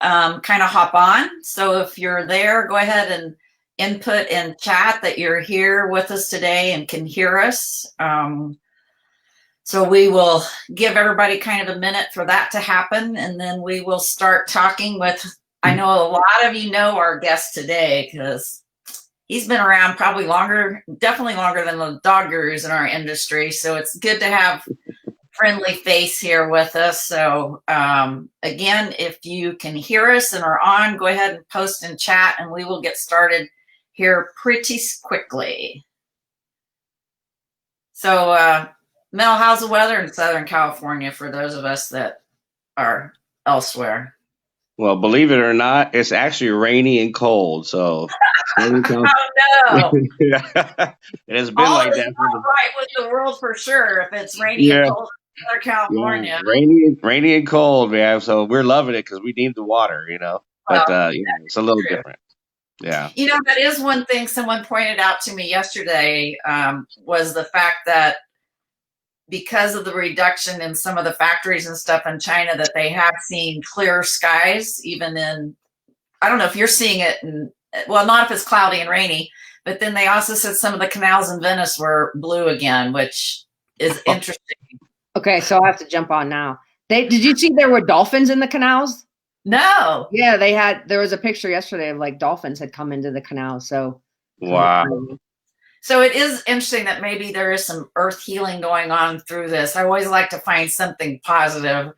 kind of hop on. So if you're there, go ahead and input in chat that you're here with us today and can hear us. So we will give everybody kind of a minute for that to happen, and then we will start talking with, I know a lot of you know our guest today because he's been around probably longer, definitely longer than the dog gurus in our industry. So it's good to have friendly face here with us. So again, if you can hear us and are on, go ahead and post in chat and we will get started here pretty quickly. So Mel, how's the weather in Southern California for those of us that are elsewhere? Well, believe it or not, it's actually rainy and cold. So oh no. it has been All like is that. not right with the world for sure if it's rainy and Yeah, cold in Southern California. rainy and cold, man. So we're loving it because we need the water, But Well, it's a little true. different. Yeah. That is one thing someone pointed out to me yesterday, was the fact that because of the reduction in some of the factories and stuff in China, that they have seen clear skies, even in, I don't know if you're seeing it, well, not if it's cloudy and rainy, but then they also said some of the canals in Venice were blue again, which is interesting. Okay, so I have to jump on now. Did you see there were dolphins in the canals? No. Yeah, there was a picture yesterday of like dolphins had come into the canal. So wow. So it is interesting that maybe there is some earth healing going on through this. I always like to find something positive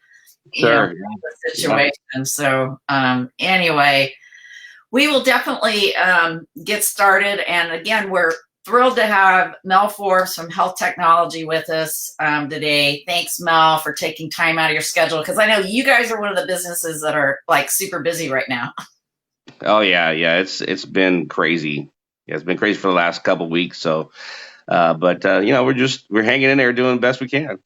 Sure. in the situation. Yeah. So anyway, we will definitely get started. And again, we're thrilled to have Mel Forbes from Health Technology with us today. Thanks, Mel, for taking time out of your schedule, because I know you guys are one of the businesses that are like super busy right now. Oh yeah, it's been crazy. Yeah, it's been crazy for the last couple of weeks. So, but we're hanging in there, doing the best we can.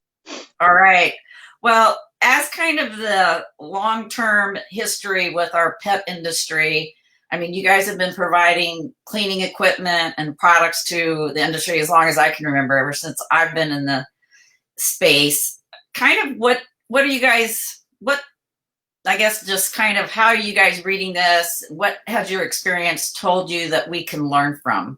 All right. Well, as kind of the long-term history with our pet industry, I mean, you guys have been providing cleaning equipment and products to the industry as long as I can remember, ever since I've been in the space. Kind of what are you guys, I guess just kind of how are you guys reading this? What has your experience told you that we can learn from?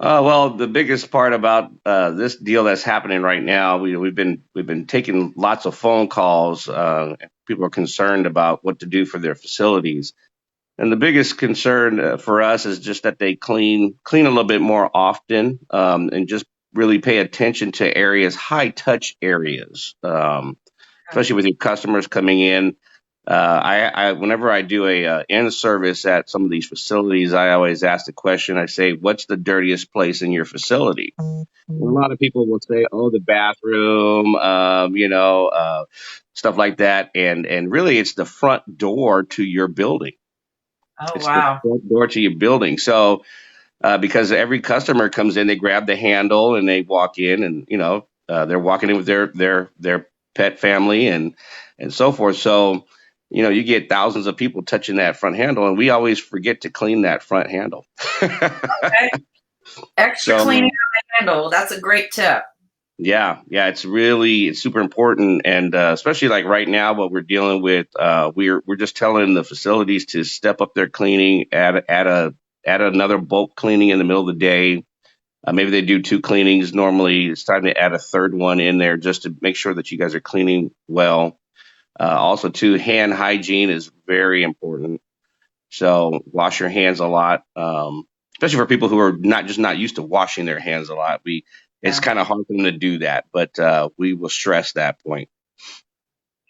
Well, the biggest part about this deal that's happening right now, we've been taking lots of phone calls. People are concerned about what to do for their facilities, and the biggest concern for us is just that they clean a little bit more often, and just really pay attention to areas, high touch areas, especially with your customers coming in. I whenever I do a in service at some of these facilities, I always ask the question. I say, "What's the dirtiest place in your facility?" And a lot of people will say, "Oh, the bathroom," stuff like that. And really, it's the front door to your building. Oh, It's wow. the front door to your building. So because every customer comes in, they grab the handle and they walk in, and they're walking in with their pet family and so forth. So you get thousands of people touching that front handle, and we always forget to clean that front handle. Okay. Extra cleaning on the handle. That's a great tip. Yeah, it's super important, and especially like right now, what we're dealing with, we're just telling the facilities to step up their cleaning, add another bulk cleaning in the middle of the day. Maybe they do 2 cleanings. Normally, it's time to add a third one in there just to make sure that you guys are cleaning well. Also, too, hand hygiene is very important. So wash your hands a lot, especially for people who are not used to washing their hands a lot. It's kind of hard for them to do that, but we will stress that point.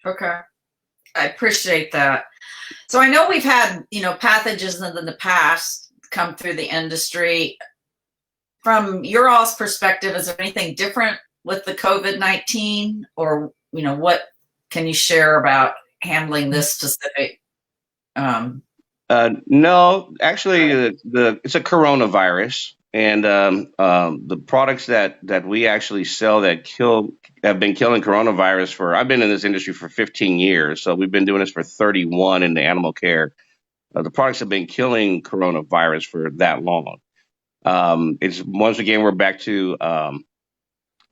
Okay. I appreciate that. So I know we've had, pathogens in the past come through the industry. From your all's perspective, is there anything different with the COVID-19, or, what can you share about handling this specific? No, actually, it's a coronavirus, and the products that we actually sell that have been killing coronavirus for. I've been in this industry for 15 years, so we've been doing this for 31 in the animal care. The products have been killing coronavirus for that long. It's once again we're back to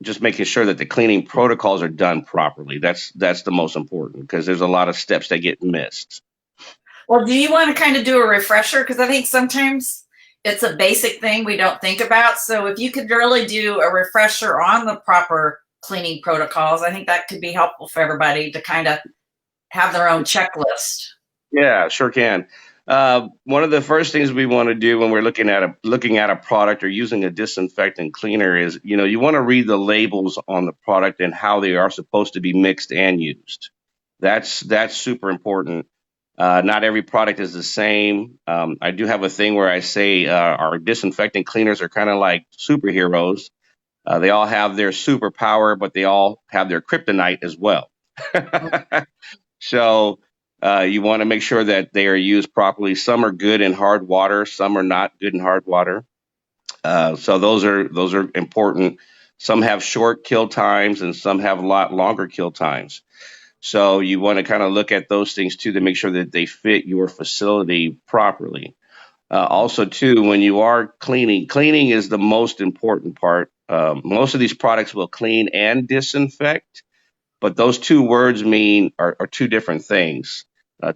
just making sure that the cleaning protocols are done properly. That's the most important, because there's a lot of steps that get missed. Well, do you want to kind of do a refresher? Because I think sometimes it's a basic thing we don't think about. So if you could really do a refresher on the proper cleaning protocols, I think that could be helpful for everybody to kind of have their own checklist. Yeah, sure can. One of the first things we want to do when we're looking at a product or using a disinfectant cleaner is, you want to read the labels on the product and how they are supposed to be mixed and used. That's super important. Not every product is the same. I do have a thing where I say our disinfectant cleaners are kind of like superheroes. They all have their superpower, but they all have their kryptonite as well. So you want to make sure that they are used properly. Some are good in hard water, some are not good in hard water. So those are important. Some have short kill times, and some have a lot longer kill times. So you want to kind of look at those things too to make sure that they fit your facility properly. Also, too, when you are cleaning is the most important part. Most of these products will clean and disinfect, but those two words are two different things.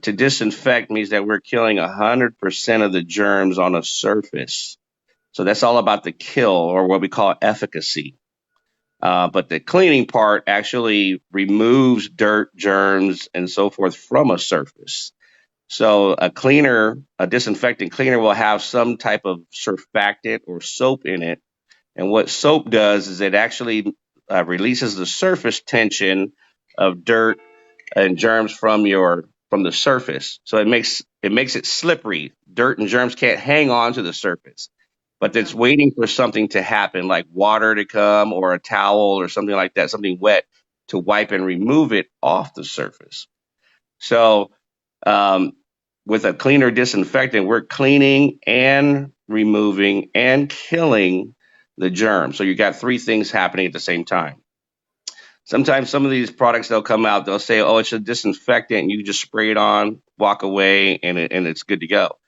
To disinfect means that we're killing 100% of the germs on a surface. So that's all about the kill, or what we call efficacy. But the cleaning part actually removes dirt, germs, and so forth from a surface. So a disinfectant cleaner will have some type of surfactant or soap in it. And what soap does is it actually releases the surface tension of dirt and germs from the surface. So it makes it slippery. Dirt and germs can't hang on to the surface, but it's waiting for something to happen, like water to come or a towel or something like that, something wet to wipe and remove it off the surface. So um, with a cleaner disinfectant, we're cleaning and removing and killing the germ. So you got three things happening at the same time. Sometimes some of these products they'll come out, they'll say, "Oh, it's a disinfectant," and you just spray it on, walk away, and it's good to go.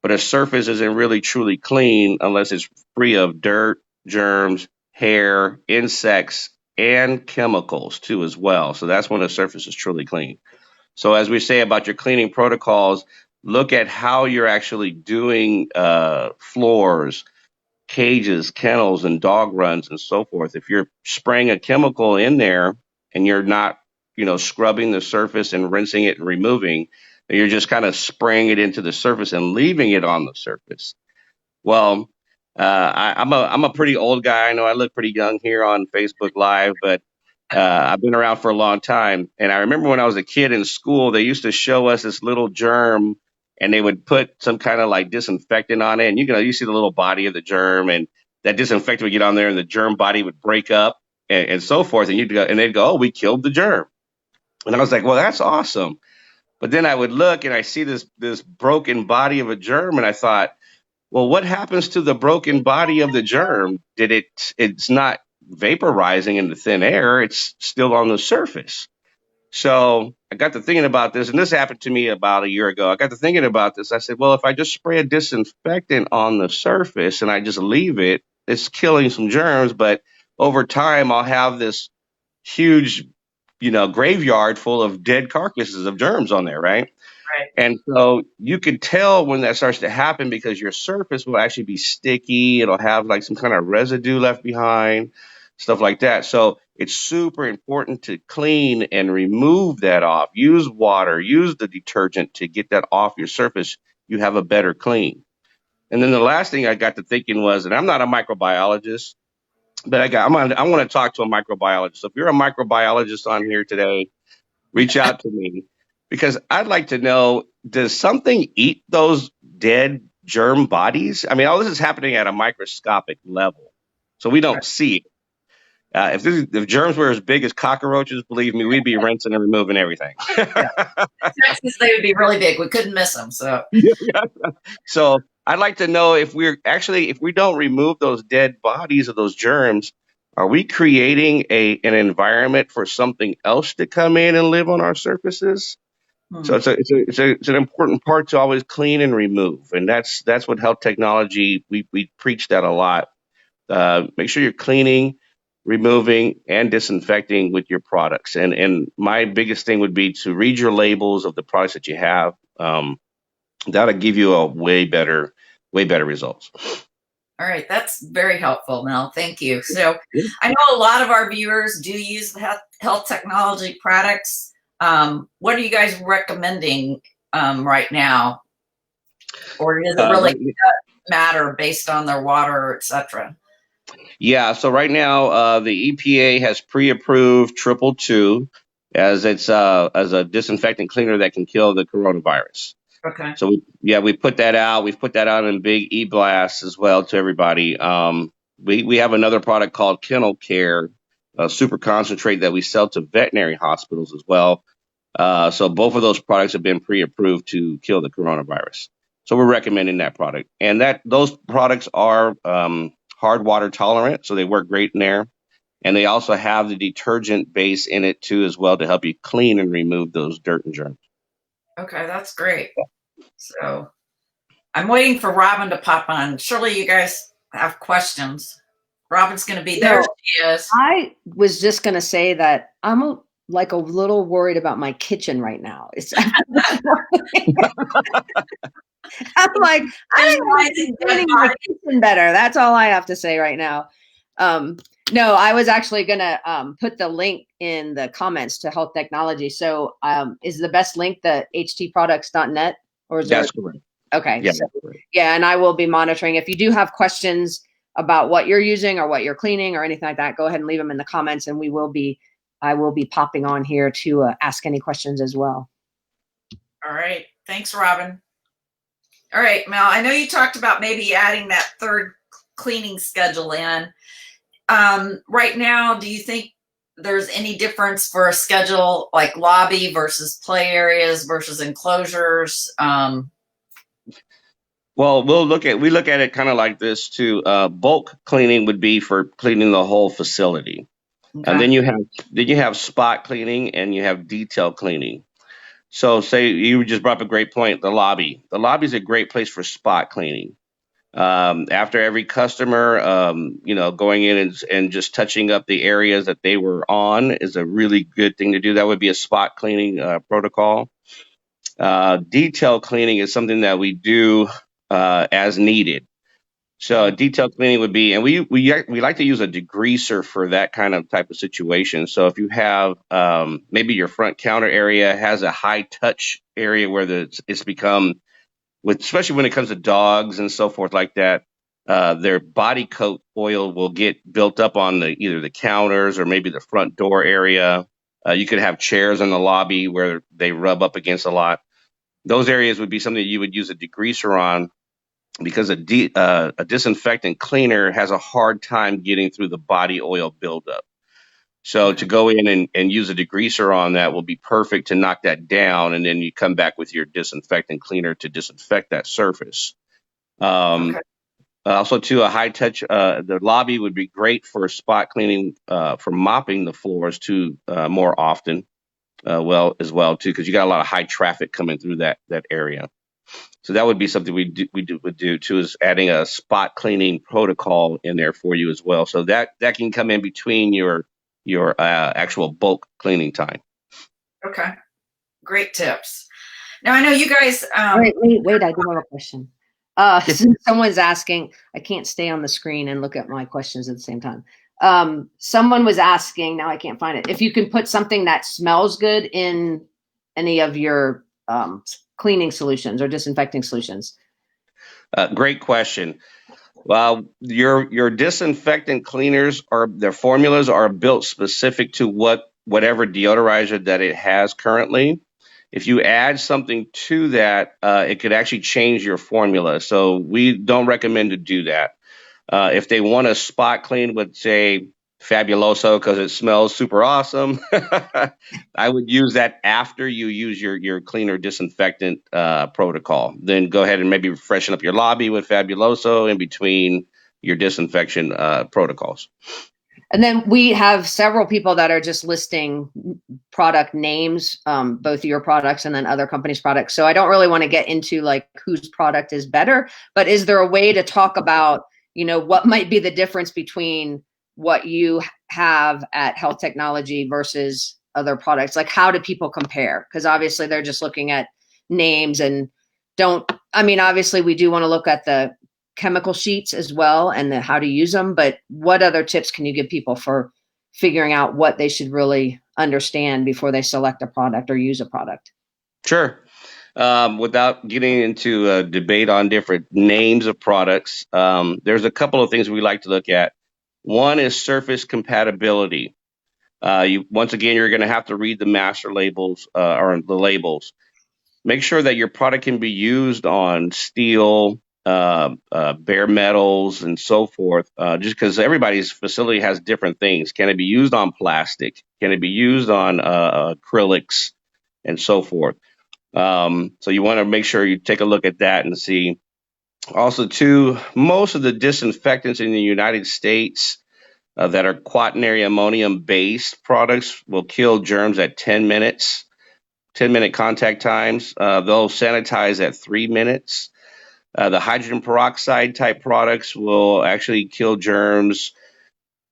But a surface isn't really truly clean unless it's free of dirt, germs, hair, insects, and chemicals too as well. So that's when a surface is truly clean. So as we say about your cleaning protocols, look at how you're actually doing floors, cages, kennels, and dog runs and so forth. If you're spraying a chemical in there and you're not, scrubbing the surface and rinsing it and removing, you're just kind of spraying it into the surface and leaving it on the surface. Well, I'm a pretty old guy. I know I look pretty young here on Facebook Live, but I've been around for a long time. And I remember when I was a kid in school, they used to show us this little germ, and they would put some kind of like disinfectant on it. And you see the little body of the germ, and that disinfectant would get on there, and the germ body would break up and so forth. And they'd go, "Oh, we killed the germ." And I was like, "Well, that's awesome." But then I would look and I see this broken body of a germ, and I thought, well, what happens to the broken body of the germ? It's not vaporizing into thin air. It's still on the surface. So I got to thinking about this, and this happened to me about a year ago. I got to thinking about this. I said, well, if I just spray a disinfectant on the surface and I just leave it, it's killing some germs, but over time I'll have this huge, graveyard full of dead carcasses of germs on there, right? Right. And so you could tell when that starts to happen because your surface will actually be sticky. It'll have like some kind of residue left behind, stuff like that. So it's super important to clean and remove that off. Use water, use the detergent to get that off your surface. You have a better clean. And then the last thing I got to thinking was, and I'm not a microbiologist, but I want to talk to a microbiologist. So if you're a microbiologist on here today, reach out to me because I'd like to know, does something eat those dead germ bodies? I mean, all this is happening at a microscopic level, so we don't see it. If germs were as big as cockroaches, believe me, we'd be rinsing and removing everything. Yeah. Texas, they would be really big. We couldn't miss them. So, So I'd like to know if if we don't remove those dead bodies of those germs, are we creating an environment for something else to come in and live on our surfaces? So it's an important part to always clean and remove, and that's what health technology we preach that a lot. Make sure you're cleaning, removing, and disinfecting with your products. And my biggest thing would be to read your labels of the products that you have. That'll give you a way better results. All right, that's very helpful, Mel. Thank you. So I know a lot of our viewers do use health technology products. What are you guys recommending right now? Or does it really matter based on their water, et cetera? Yeah, so right now the EPA has pre-approved 222 as as a disinfectant cleaner that can kill the coronavirus. Okay. So we put that out. We've put that out in big e-blasts as well to everybody. We have another product called Kennel Care, a super concentrate that we sell to veterinary hospitals as well. So both of those products have been pre-approved to kill the coronavirus. So we're recommending that product, and those products are hard water tolerant, so they work great in there. And they also have the detergent base in it too, as well, to help you clean and remove those dirt and germs. Okay, that's great. So I'm waiting for Robin to pop on. Surely you guys have questions. Robin's going to be there. She is. I was just going to say that I'm a little worried about my kitchen right now. I'm like, I think cleaning my kitchen better. That's all I have to say right now. No, I was actually going to put the link in the comments to health technology. So is the best link the htproducts.net? Or is That's correct. Okay. Yeah, so, yeah, and I will be monitoring. If you do have questions about what you're using or what you're cleaning or anything like that, go ahead and leave them in the comments, and I will be popping on here to ask any questions as well. All right. Thanks, Robin. All right, Mel, I know you talked about maybe adding that third cleaning schedule in. Right now, do you think there's any difference for a schedule like lobby versus play areas versus enclosures? Well, we look at it kind of like this too. Bulk cleaning would be for cleaning the whole facility. Okay. And then you have spot cleaning and you have detail cleaning. So say you just brought up a great point, the lobby. The lobby is a great place for spot cleaning. After every customer, going in and just touching up the areas that they were on is a really good thing to do. That would be a spot cleaning protocol. Detail cleaning is something that we do as needed. So detail cleaning would be, and we like to use a degreaser for that kind of type of situation. So if you have maybe your front counter area has a high touch area where it's become, especially when it comes to dogs and so forth like that, their body coat oil will get built up on either the counters or maybe the front door area. You could have chairs in the lobby where they rub up against a lot. Those areas would be something you would use a degreaser on, because a disinfectant cleaner has a hard time getting through the body oil buildup. So to go in and use a degreaser on that will be perfect to knock that down, and then you come back with your disinfectant cleaner to disinfect that surface. Also, too, a high touch, the lobby would be great for spot cleaning, for mopping the floors too, more often, as well too, because you got a lot of high traffic coming through that area. So that would be something we would do too, is adding a spot cleaning protocol in there for you as well. So that can come in between your actual bulk cleaning time. Okay, great tips. Now I know you guys. Wait! I do have a question. Someone's asking. I can't stay on the screen and look at my questions at the same time. Someone was asking. Now I can't find it. If you can put something that smells good in any of your cleaning solutions or disinfecting solutions? Great question. Well, your disinfectant cleaners their formulas are built specific to whatever deodorizer that it has currently. If you add something to that, it could actually change your formula. So we don't recommend to do that. If they want to spot clean with, say, Fabuloso because it smells super awesome, I would use that after you use your cleaner disinfectant protocol. Then go ahead and maybe freshen up your lobby with Fabuloso in between your disinfection protocols. And then we have several people that are just listing product names, both your products and then other companies' products. So I don't really want to get into like whose product is better, but is there a way to talk about, what might be the difference between what you have at Health Technology versus other products? Like, how do people compare? Because obviously they're just looking at names and obviously we do want to look at the chemical sheets as well and how to use them, but what other tips can you give people for figuring out what they should really understand before they select a product or use a product? Sure. Without getting into a debate on different names of products, there's a couple of things we like to look at. One is surface compatibility. Once again, you're going to have to read the master labels or the labels. Make sure that your product can be used on steel, bare metals, and so forth. Just because everybody's facility has different things. Can it be used on plastic? Can it be used on acrylics and so forth? So you want to make sure you take a look at that and see. Also, too, most of the disinfectants in the United States that are quaternary ammonium based products will kill germs at 10 minutes, 10-minute contact times. They'll sanitize at 3 minutes. The hydrogen peroxide type products will actually kill germs.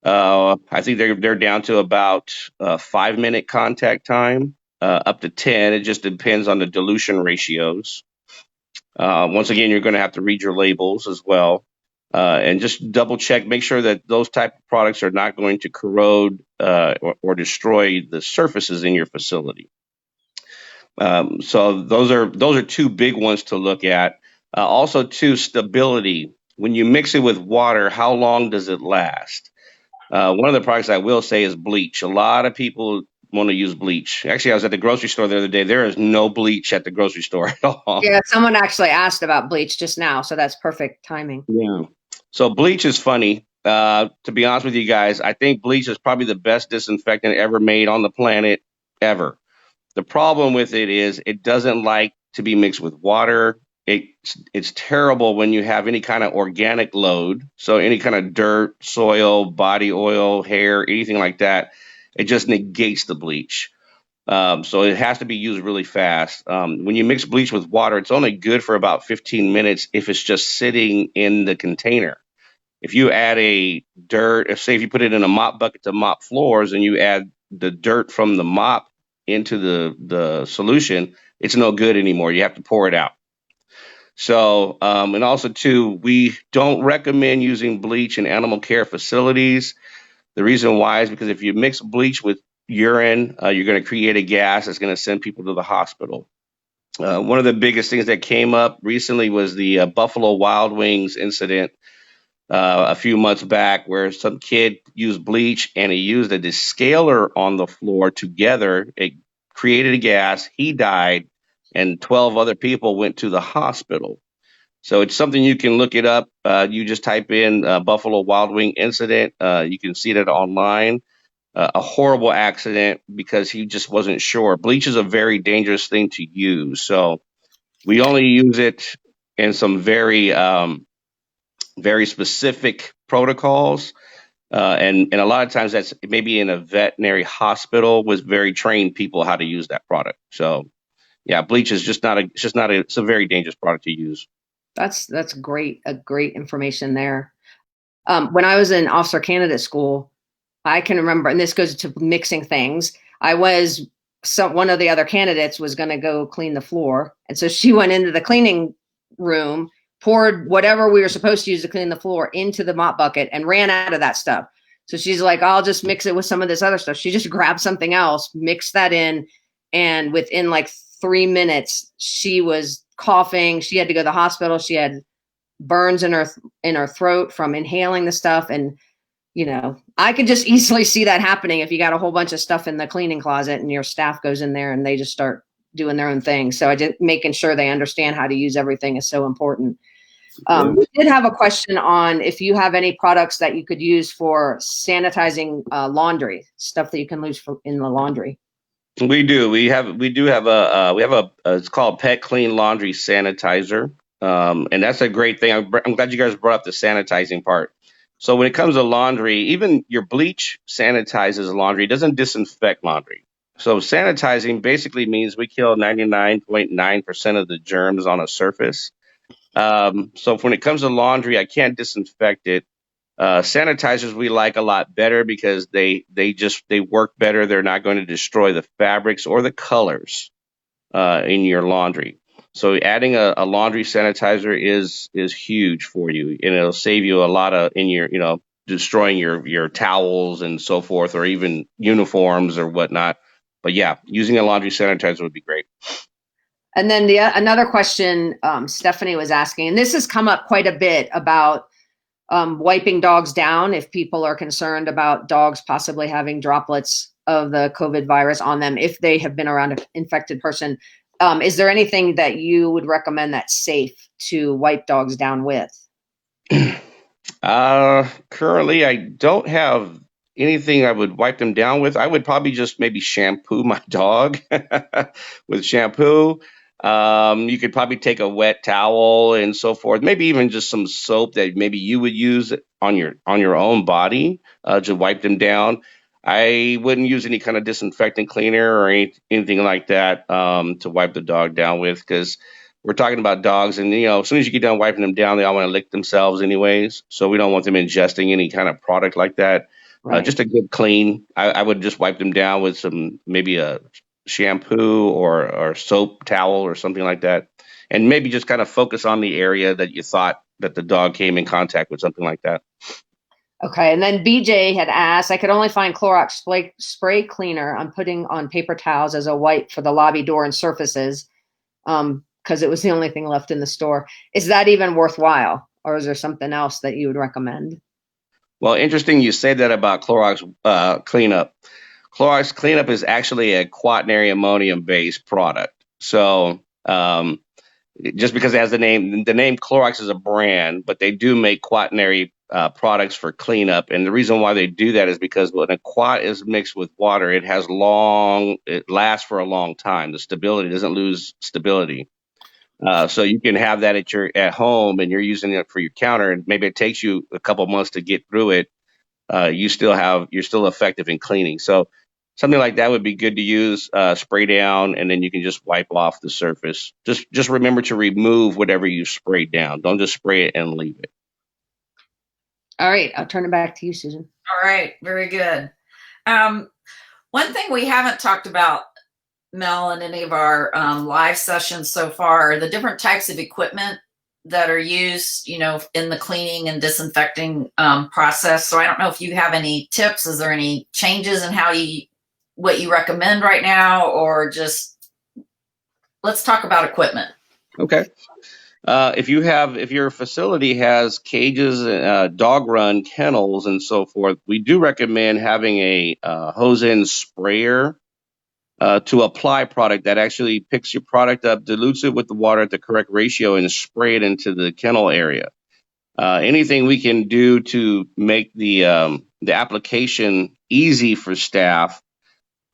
I think they're down to about 5-minute contact time, up to 10. It just depends on the dilution ratios. Once again, you're going to have to read your labels as well. And just double check, make sure that those type of products are not going to corrode or destroy the surfaces in your facility. So those are two big ones to look at. Also, too, stability. When you mix it with water, how long does it last? One of the products I will say is bleach. A lot of people want to use bleach. Actually, I was at the grocery store the other day. There is no bleach at the grocery store at all. Yeah, someone actually asked about bleach just now, so that's perfect timing. Yeah. So bleach is funny. To be honest with you guys, I think bleach is probably the best disinfectant ever made on the planet, ever. The problem with it is it doesn't like to be mixed with water. It's terrible when you have any kind of organic load. So any kind of dirt, soil, body oil, hair, anything like that, it just negates the bleach. So it has to be used really fast. When you mix bleach with water, it's only good for about 15 minutes if it's just sitting in the container. If you add a dirt, if you put it in a mop bucket to mop floors and you add the dirt from the mop into the solution, it's no good anymore. You have to pour it out. So, and also too, we don't recommend using bleach in animal care facilities. The reason why is because if you mix bleach with urine, you're going to create a gas that's going to send people to the hospital. One of the biggest things that came up recently was the Buffalo Wild Wings incident a few months back, where some kid used bleach and he used a descaler on the floor together. It created a gas. He died, and 12 other people went to the hospital. So it's something you can look it up. You just type in Buffalo Wild Wing incident. You can see that online. A horrible accident because he just wasn't sure. Bleach is a very dangerous thing to use. So we only use it in some very specific protocols. And a lot of times that's maybe in a veterinary hospital with very trained people how to use that product. So yeah, bleach is it's a very dangerous product to use. That's great. A great information there. When I was in officer candidate school, I can remember, and this goes to mixing things. One of the other candidates was going to go clean the floor. And so she went into the cleaning room, poured whatever we were supposed to use to clean the floor into the mop bucket and ran out of that stuff. So she's like, I'll just mix it with some of this other stuff. She just grabbed something else, mixed that in. And within like 3 minutes, she was coughing. She had to go to the hospital. She had burns in her throat from inhaling the stuff. And, I could just easily see that happening if you got a whole bunch of stuff in the cleaning closet and your staff goes in there and they just start doing their own thing. So making sure they understand how to use everything is so important. We did have a question on if you have any products that you could use for sanitizing laundry, stuff that you can use in the laundry. We do. We have it's called Pet Clean Laundry Sanitizer. And that's a great thing. I'm glad you guys brought up the sanitizing part. So when it comes to laundry, even your bleach sanitizes laundry. It doesn't disinfect laundry. So sanitizing basically means we kill 99.9% of the germs on a surface. So when it comes to laundry, I can't disinfect it. Sanitizers we like a lot better because they work better. They're not going to destroy the fabrics or the colors in your laundry. So adding a laundry sanitizer is huge for you, and it'll save you a lot of in your destroying your towels and so forth, or even uniforms or whatnot. But yeah, using a laundry sanitizer would be great. And then another question Stephanie was asking, and this has come up quite a bit about wiping dogs down if people are concerned about dogs possibly having droplets of the COVID virus on them if they have been around an infected person. Is there anything that you would recommend that's safe to wipe dogs down with? Currently, I don't have anything I would wipe them down with. I would probably just maybe shampoo my dog with shampoo. You could probably take a wet towel and so forth. Maybe even just some soap that maybe you would use on your own body to wipe them down. I wouldn't use any kind of disinfectant cleaner or anything like that to wipe the dog down with, because we're talking about dogs, and as soon as you get done wiping them down, they all want to lick themselves anyways. So we don't want them ingesting any kind of product like that. Right. Just a good clean. I would just wipe them down with maybe a shampoo or soap towel or something like that, and maybe just kind of focus on the area that you thought that the dog came in contact with, something like that. Okay, and then BJ had asked, I could only find Clorox spray cleaner I'm putting on paper towels as a wipe for the lobby door and surfaces, because it was the only thing left in the store. Is that even worthwhile, or is there something else that you would recommend? Well, interesting you say that about Clorox Cleanup. Clorox Cleanup is actually a quaternary ammonium-based product. So just because it has the name Clorox is a brand, but they do make quaternary products for cleanup. And the reason why they do that is because when a quat is mixed with water, it lasts for a long time. The stability doesn't lose stability. So you can have that at home and you're using it for your counter, and maybe it takes you a couple months to get through it. You're still effective in cleaning. So something like that would be good to use, spray down, and then you can just wipe off the surface. Just remember to remove whatever you sprayed down. Don't just spray it and leave it. All right, I'll turn it back to you, Susan. All right, very good. One thing we haven't talked about, Mel, in any of our live sessions so far are the different types of equipment that are used, in the cleaning and disinfecting process. So I don't know if you have any tips. Is there any changes in what you recommend right now, or just let's talk about equipment? Okay. If your facility has cages, dog run kennels, and so forth, we do recommend having a hose end sprayer to apply product that actually picks your product up, dilutes it with the water at the correct ratio, and spray it into the kennel area. Anything we can do to make the application easy for staff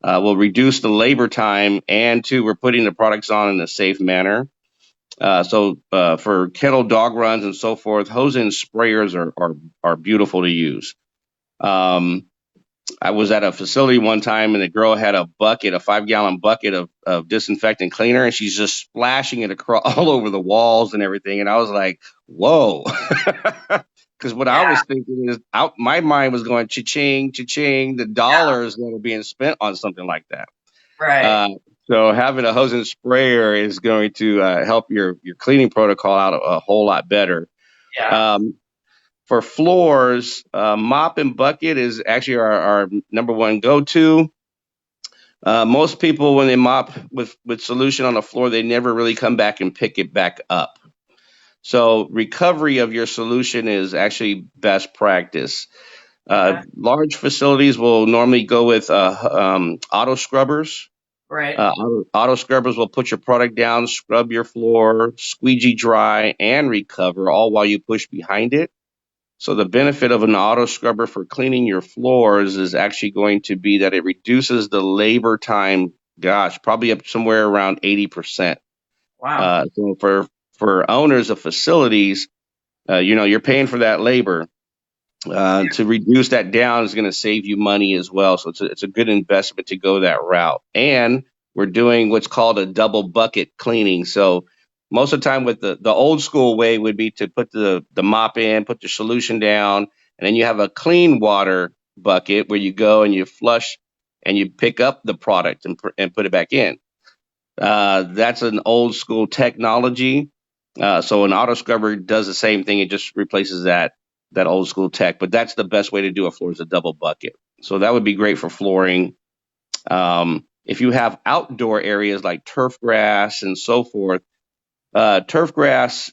will reduce the labor time, and we're putting the products on in a safe manner. So for kennel dog runs and so forth, hose end sprayers are beautiful to use. I was at a facility one time and the girl had a 5-gallon bucket of disinfectant cleaner, and she's just splashing it all over the walls and everything. And I was like, whoa. Because what I was thinking is my mind was going cha-ching, cha-ching, the dollars that are being spent on something like that. Right. So having a hose and sprayer is going to help your cleaning protocol out a whole lot better. Yeah. For floors, mop and bucket is actually our number one go-to. Most people, when they mop with solution on the floor, they never really come back and pick it back up. So recovery of your solution is actually best practice. Large facilities will normally go with auto scrubbers. Right. Auto scrubbers will put your product down, scrub your floor, squeegee dry, and recover, all while you push behind it. So the benefit of an auto scrubber for cleaning your floors is actually going to be that it reduces the labor time, probably up somewhere around 80%. Wow. So for owners of facilities, you're paying for that labor. To reduce that down is going to save you money as well. So it's a good investment to go that route. And we're doing what's called a double bucket cleaning. So most of the time with the old school way would be to put the mop in, put the solution down, And then you have a clean water bucket where you go and you flush and you pick up the product and put it back in. That's an old school technology. So an auto scrubber does the same thing. It just replaces that old school tech. But that's the best way to do a floor is a double bucket. So that would be great for flooring. If you have outdoor areas like turf grass and so forth, turf grass,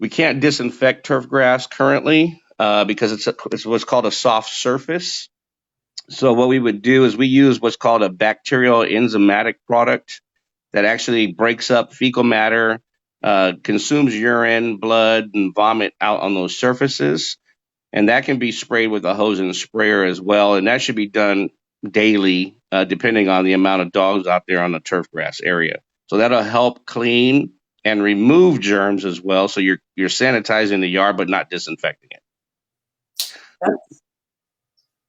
we can't disinfect turf grass currently because it's what's called a soft surface. So what we would do is we use what's called a bacterial enzymatic product that actually breaks up fecal matter, consumes urine, blood, and vomit out on those surfaces. And that can be sprayed with a hose and sprayer as well. And that should be done daily, depending on the amount of dogs out there on the turf grass area. So that'll help clean and remove germs as well. So you're sanitizing the yard, but not disinfecting it. That's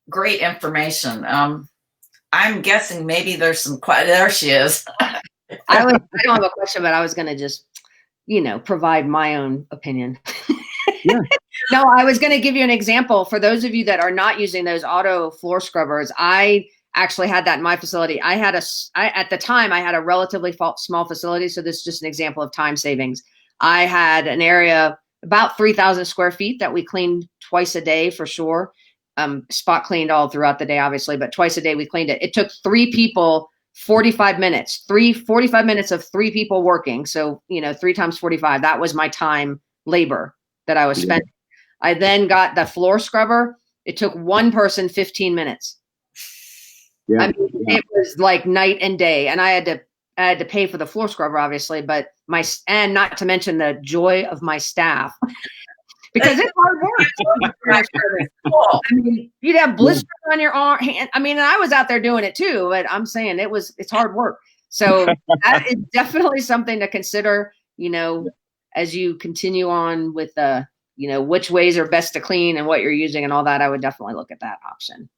great information. I'm guessing maybe there's some, there she is. I don't have a question, but I was going to just, provide my own opinion. Yeah. No, I was going to give you an example. For those of you that are not using those auto floor scrubbers, I actually had that in my facility. At the time, I had a relatively small facility. So this is just an example of time savings. I had an area about 3,000 square feet that we cleaned twice a day for sure. Spot cleaned all throughout the day, obviously, but twice a day we cleaned it. It took 3 people 45 minutes, 45 minutes of 3 people working. So, 3 times 45, that was my time labor that I was spending. I then got the floor scrubber. It took 1 person 15 minutes. Yeah. I mean, it was like night and day. And I had to pay for the floor scrubber, obviously, but and not to mention the joy of my staff. Because it's hard work. I mean, you'd have blisters on your hand. I mean, and I was out there doing it too, but I'm saying it's hard work. So that is definitely something to consider, as you continue on with which ways are best to clean and what you're using and all that. I would definitely look at that option.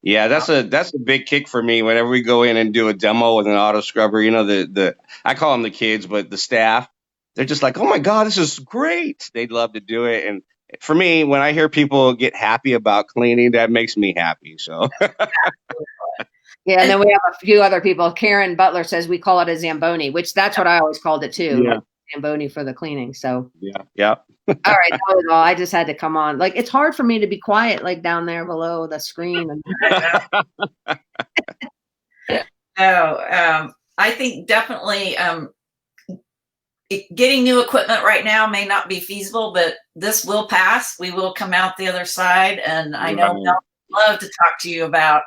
Yeah, that's a big kick for me whenever we go in and do a demo with an auto scrubber. I call them the kids, but the staff, they're just like, oh my God, this is great. They'd love to do it. And for me, when I hear people get happy about cleaning, that makes me happy. So yeah, and then we have a few other people. Karen Butler says we call it a Zamboni, which that's what I always called it too. Yeah. Like Zamboni for the cleaning. So yeah. All right, that was all. I just had to come on. Like, it's hard for me to be quiet, like down there below the screen. I think definitely getting new equipment right now may not be feasible, but this will pass. We will come out the other side, and I know Mel would love to talk to you about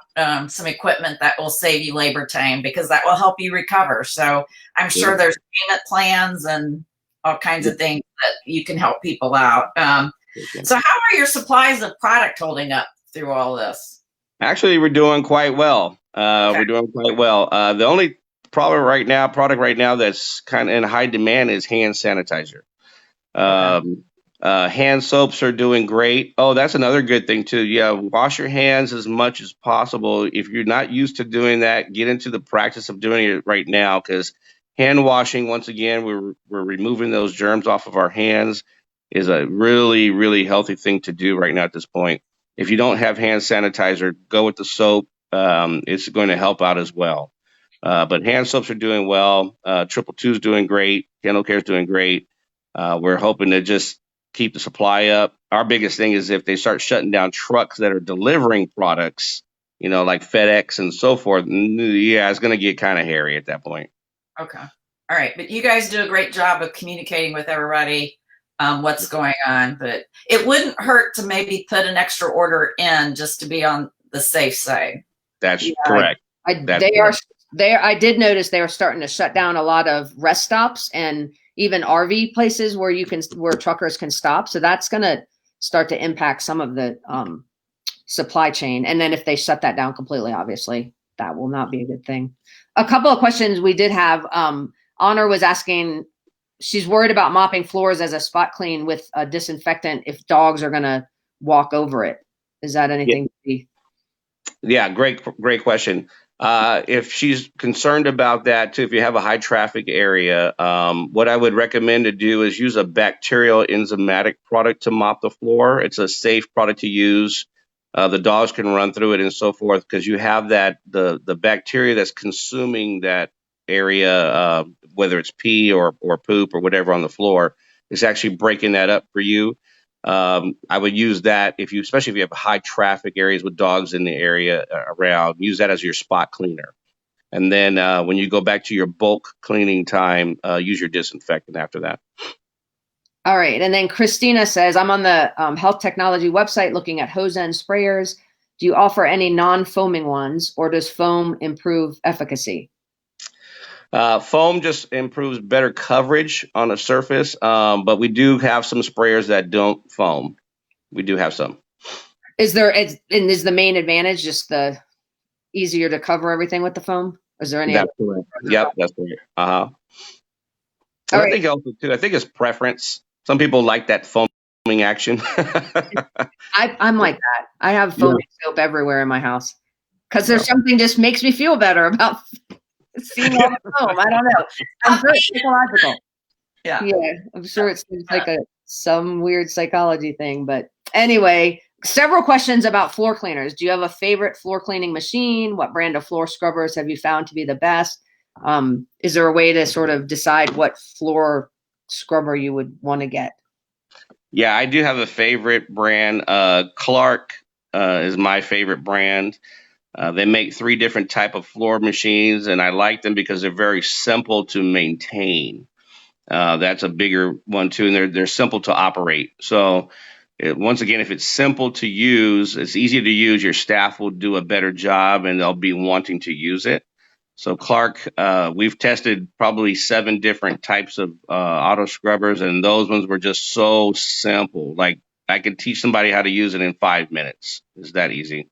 some equipment that will save you labor time, because that will help you recover. So I'm sure there's payment plans and all kinds of things that you can help people out. So how are your supplies of product holding up through all this? Actually, we're doing quite well. We're doing quite well. The only product right now that's kind of in high demand is hand sanitizer. Hand soaps are doing great. Oh, that's another good thing too. Yeah, wash your hands as much as possible. If you're not used to doing that, get into the practice of doing it right now, because hand washing, once again, we're removing those germs off of our hands, is a really, really healthy thing to do right now at this point. If you don't have hand sanitizer, go with the soap. It's going to help out as well. But hand soaps are doing well. 222 is doing great. Dental Care is doing great. We're hoping to just keep the supply up. Our biggest thing is if they start shutting down trucks that are delivering products, like FedEx and so forth, yeah, it's going to get kind of hairy at that point. Okay. All right. But you guys do a great job of communicating with everybody what's going on. But it wouldn't hurt to maybe put an extra order in just to be on the safe side. That's correct. I did notice they are starting to shut down a lot of rest stops and even RV places where truckers can stop. So that's going to start to impact some of the supply chain. And then if they shut that down completely, obviously, that will not be a good thing. A couple of questions we did have. Honor was asking, she's worried about mopping floors as a spot clean with a disinfectant if dogs are going to walk over it. Is that anything? Yeah, great question. If she's concerned about that too, if you have a high traffic area, what I would recommend to do is use a bacterial enzymatic product to mop the floor. It's a safe product to use. The dogs can run through it and so forth because you have that the bacteria that's consuming that area, whether it's pee or poop or whatever on the floor, is actually breaking that up for you. I would use that especially if you have high traffic areas with dogs in the area around, use that as your spot cleaner. And then when you go back to your bulk cleaning time, use your disinfectant after that. All right. And then Christina says, I'm on the health technology website looking at hose end sprayers. Do you offer any non-foaming ones, or does foam improve efficacy? Foam just improves better coverage on a surface, but we do have some sprayers that don't foam. We do have some. Is the main advantage just the easier to cover everything with the foam? Is there any? That's correct. Yep, that's correct. I think also too, I think it's preference. Some people like that foaming action. I'm like that. I have foaming soap everywhere in my house because there's something just makes me feel better about seeing all the foam. I don't know. I'm sure it's psychological. Yeah, I'm sure it's like some weird psychology thing. But anyway, several questions about floor cleaners. Do you have a favorite floor cleaning machine? What brand of floor scrubbers have you found to be the best? Is there a way to sort of decide what floor scrubber you would want to get? Yeah, I do have a favorite brand. Clark is my favorite brand. They make 3 different type of floor machines, and I like them because they're very simple to maintain. That's a bigger one too, and they're simple to operate. So once again, if it's simple to use, it's easy to use. Your staff will do a better job, and they'll be wanting to use it. So Clark, we've tested probably 7 different types of auto scrubbers, and those ones were just so simple. Like I could teach somebody how to use it in 5 minutes. It's that easy.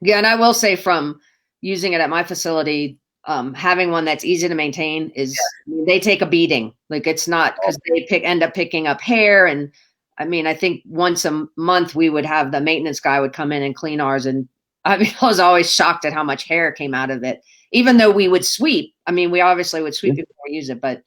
Yeah, and I will say from using it at my facility, having one that's easy to maintain is they take a beating. Like it's not because they end up picking up hair, and I mean I think once a month we would have the maintenance guy would come in and clean ours, and I mean I was always shocked at how much hair came out of it. Even though we would sweep, I mean we obviously would sweep before we use it, but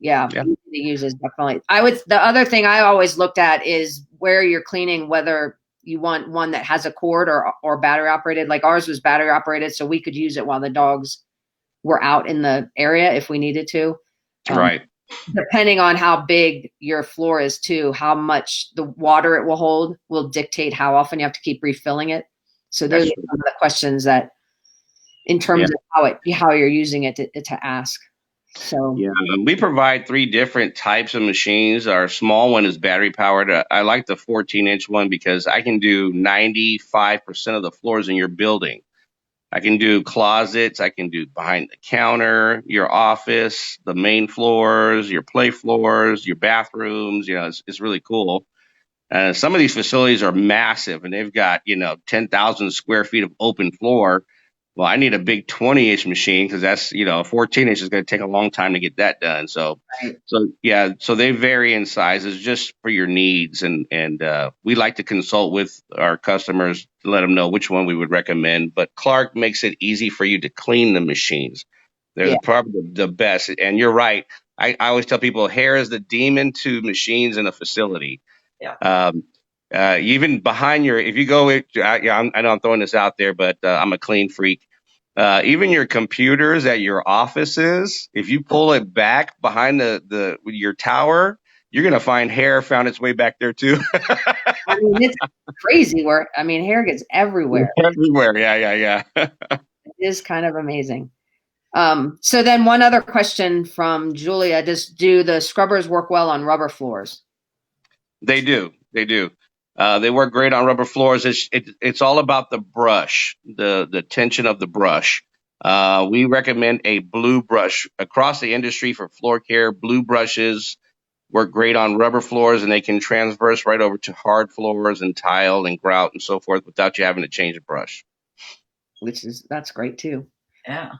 easy to use is definitely. The other thing I always looked at is where you're cleaning, whether you want one that has a cord or battery operated. Like ours was battery operated, so we could use it while the dogs were out in the area if we needed to. Right. Depending on how big your floor is too, how much the water it will hold will dictate how often you have to keep refilling it. So those are some of the questions that, in terms of how you're using it to ask. So we provide 3 different types of machines. Our small one is battery powered. I like the 14-inch one because I can do 95% of the floors in your building. I can do closets. I can do behind the counter, your office, the main floors, your play floors, your bathrooms. It's really cool. Some of these facilities are massive, and they've got 10,000 square feet of open floor. Well, I need a big 20-inch machine because that's, 14-inch is going to take a long time to get that done. So they vary in sizes just for your needs. And we like to consult with our customers to let them know which one we would recommend. But Clark makes it easy for you to clean the machines. They're probably the best. And you're right. I always tell people hair is the demon to machines in a facility. Yeah. Even behind if you go, I know I'm throwing this out there, but I'm a clean freak. Even your computers at your offices, if you pull it back behind your tower, you're going to find hair found its way back there too. I mean, it's crazy hair gets everywhere. Everywhere. Yeah. It is kind of amazing. So then one other question from Julia, do the scrubbers work well on rubber floors? They do. They work great on rubber floors. It's all about the brush, the tension of the brush. We recommend a blue brush across the industry for floor care. Blue brushes work great on rubber floors, and they can transverse right over to hard floors and tile and grout and so forth without you having to change a brush. That's great too. Yeah.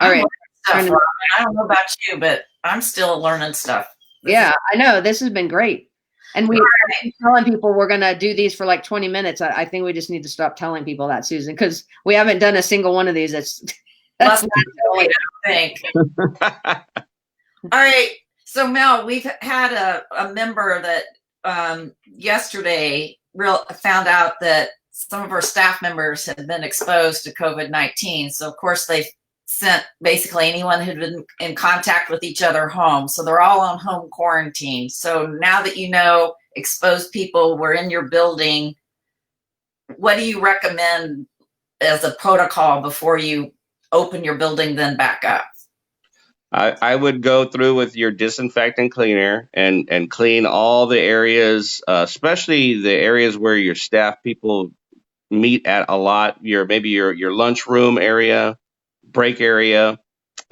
All right. I don't know about you, but I'm still learning stuff. I know this has been great. And we're telling people we're going to do these for like 20 minutes. I think we just need to stop telling people that, Susan, because we haven't done a single one of these. Less than I think. All right. So Mel, we've had a member that yesterday found out that some of our staff members had been exposed to COVID-19. So of course they sent basically anyone who'd been in contact with each other home. So they're all on home quarantine. So now that you know exposed people were in your building, what do you recommend as a protocol before you open your building then back up? I would go through with your disinfectant cleaner and clean all the areas, especially the areas where your staff people meet at a lot. Maybe your lunchroom area, break area,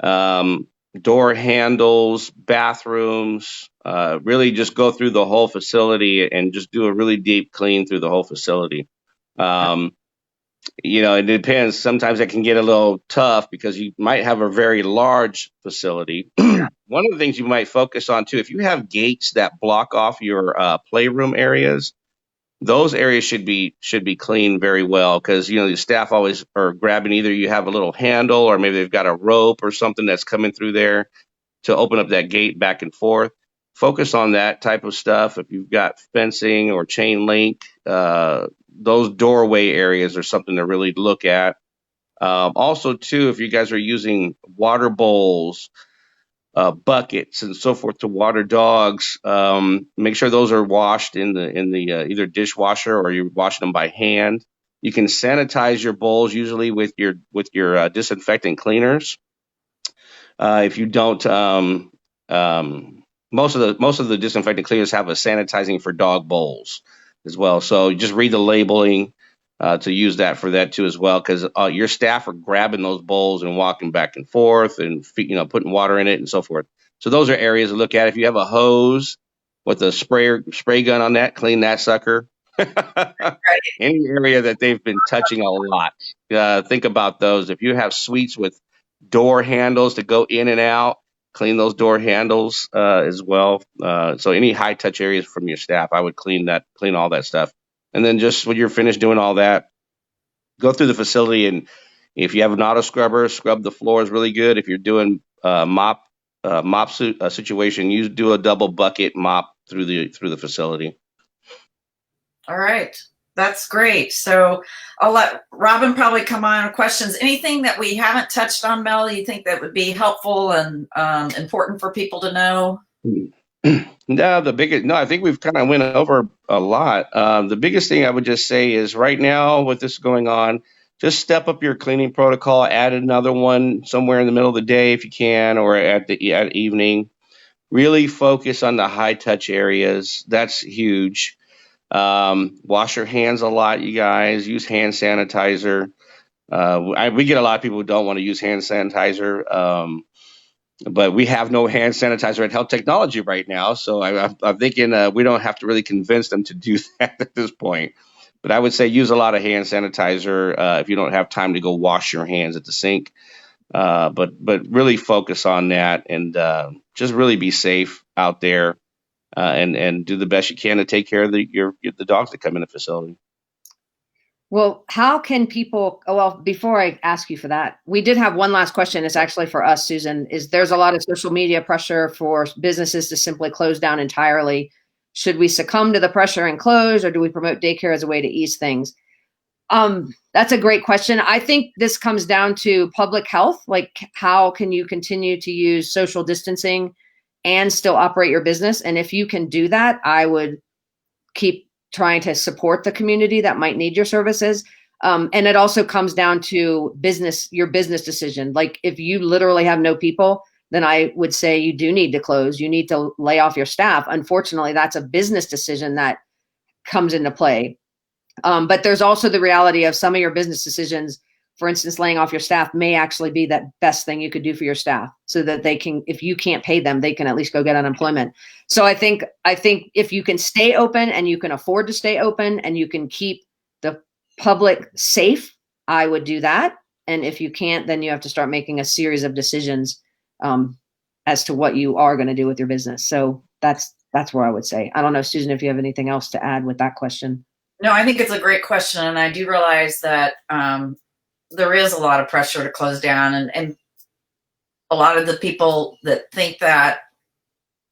door handles, bathrooms. Really, just go through the whole facility and just do a really deep clean through the whole facility. It depends. Sometimes it can get a little tough because you might have a very large facility. One of the things you might focus on too, if you have gates that block off your playroom areas, those areas should be cleaned very well because the staff always are grabbing, either you have a little handle or maybe they've got a rope or something that's coming through there to open up that gate back and forth. Focus on that type of stuff. If you've got fencing or chain link, those doorway areas are something to really look at. Also, too, if you guys are using water bowls, buckets, and so forth to water dogs, make sure those are washed in the either dishwasher or you're washing them by hand. You can sanitize your bowls usually with your disinfectant cleaners. If you don't, most of the disinfectant cleaners have a sanitizing for dog bowls as well. So you just read the labeling to use that for that too as well, because your staff are grabbing those bowls and walking back and forth and putting water in it and so forth. So those are areas to look at. If you have a hose with a spray gun on that, clean that sucker. Any area that they've been touching a lot, think about those. If you have suites with door handles to go in and out, clean those door handles as well. So any high touch areas from your staff, I would clean all that stuff. And then just when you're finished doing all that, go through the facility, and if you have an auto scrubber, scrub the floors really good. If you're doing mop situation, you do a double bucket mop through the facility. All right. That's great. So I'll let Robin probably come on with questions. Anything that we haven't touched on, Mel, you think that would be helpful and important for people to know? No, I think we've kind of went over a lot. The biggest thing I would just say is right now with this going on, just step up your cleaning protocol, add another one somewhere in the middle of the day if you can, or at evening. Really focus on the high touch areas. That's huge. Wash your hands a lot, you guys. Use hand sanitizer. We get a lot of people who don't want to use hand sanitizer. But we have no hand sanitizer at Health Technology right now. So I'm thinking we don't have to really convince them to do that at this point. But I would say use a lot of hand sanitizer if you don't have time to go wash your hands at the sink. But really focus on that and just really be safe out there and do the best you can to take care of the dogs that come in the facility. Well, how can people, before I ask you for that, we did have one last question. It's actually for us, Susan, there's a lot of social media pressure for businesses to simply close down entirely. Should we succumb to the pressure and close, or do we promote daycare as a way to ease things? That's a great question. I think this comes down to public health. Like, how can you continue to use social distancing and still operate your business? And if you can do that, I would keep trying to support the community that might need your services. And it also comes down to your business decision. Like, if you literally have no people, then I would say you do need to close. You need to lay off your staff. Unfortunately, that's a business decision that comes into play. But there's also the reality of some of your business decisions. For instance, laying off your staff may actually be that best thing you could do for your staff, so that they can, if you can't pay them, they can at least go get unemployment. So I think if you can stay open and you can afford to stay open and you can keep the public safe, I would do that. And if you can't, then you have to start making a series of decisions as to what you are going to do with your business. So that's where I would say. I don't know, Susan, if you have anything else to add with that question. No, I think it's a great question. And I do realize that there is a lot of pressure to close down, and a lot of the people that think that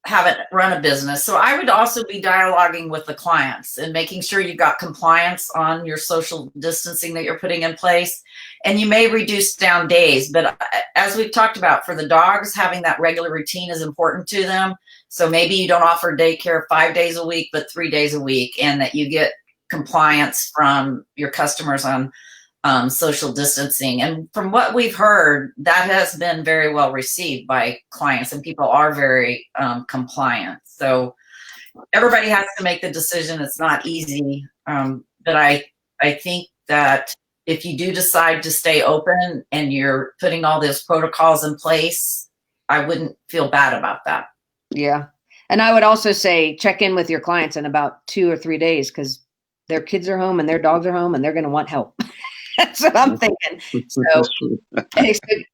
haven't run a business. So I would also be dialoguing with the clients and making sure you've got compliance on your social distancing that you're putting in place. And you may reduce down days, but as we've talked about, for the dogs, having that regular routine is important to them. So maybe you don't offer daycare 5 days a week, but 3 days a week, and that you get compliance from your customers on social distancing. And from what we've heard, that has been very well received by clients, and people are very compliant. So everybody has to make the decision. It's not easy, but I think that if you do decide to stay open and you're putting all those protocols in place, I wouldn't feel bad about that. Yeah. And I would also say check in with your clients in about 2 or 3 days, because their kids are home and their dogs are home and they're going to want help. That's what I'm thinking. So, so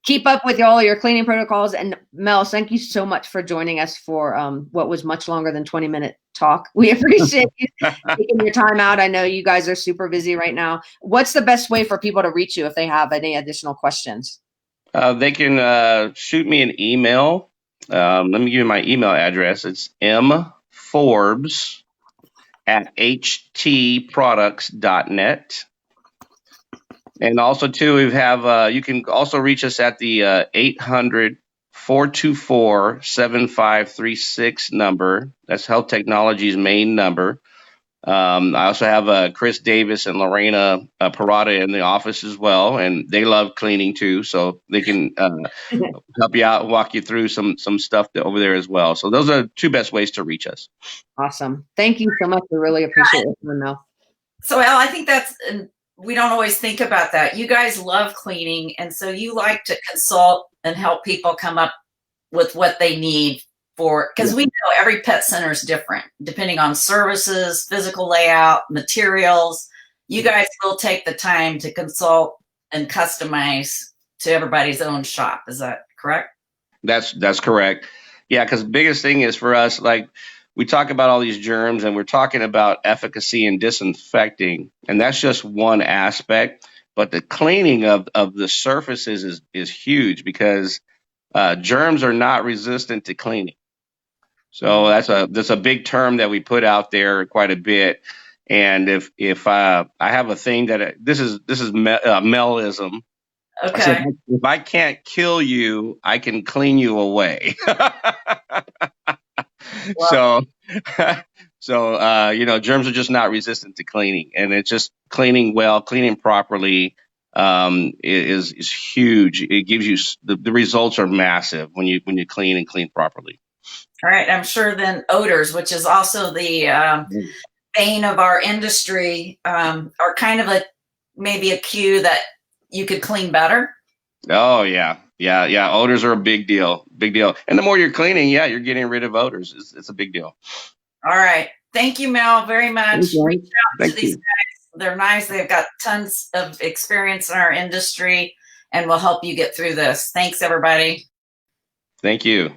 keep up with all your cleaning protocols. And Mel, thank you so much for joining us for what was much longer than 20-minute talk. We appreciate you taking your time out. I know you guys are super busy right now. What's the best way for people to reach you if they have any additional questions? They can shoot me an email. Let me give you my email address. It's mforbes@htproducts.net. And also, too, we have you can also reach us at the 800-424-7536 number. That's Health Technology's main number. I also have Chris Davis and Lorena Parada in the office as well, and they love cleaning too, so they can help you out and walk you through some stuff over there as well. So those are the 2 best ways to reach us. Awesome. Thank you so much. We really appreciate it, Mel. So, Al, I think we don't always think about that. You guys love cleaning, and so you like to consult and help people come up with what they need for, because we know every pet center is different depending on services, physical layout, materials. You guys will take the time to consult and customize to everybody's own shop. Is that correct? That's correct. Yeah, because the biggest thing is for us, like, we talk about all these germs and we're talking about efficacy and disinfecting, and that's just one aspect. But the cleaning of the surfaces is huge, because germs are not resistant to cleaning. So that's a big term that we put out there quite a bit. And if I have a thing that this is Melism. Okay. I said, if I can't kill you, I can clean you away. Wow. So germs are just not resistant to cleaning, and it's just cleaning well, cleaning properly is huge. It gives you the results are massive when you clean and clean properly. All right. I'm sure then Odors, which is also the bane of our industry, are kind of maybe a cue that you could clean better. Oh yeah. Odors are a big deal. And the more you're cleaning, you're getting rid of odors. It's a big deal. All right. Thank you, Mel, very much. Reach out Thank to these you. guys. They're nice. They've got tons of experience in our industry, and will help you get through this. Thanks, everybody. Thank you.